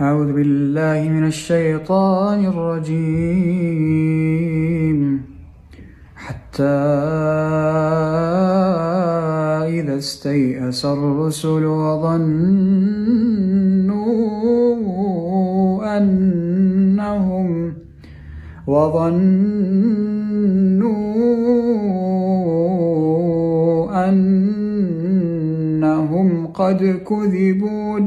أعوذ بالله من الشيطان الرجيم. حتى إذا استيأس الرسل وظنوا أنهم قد كذبوا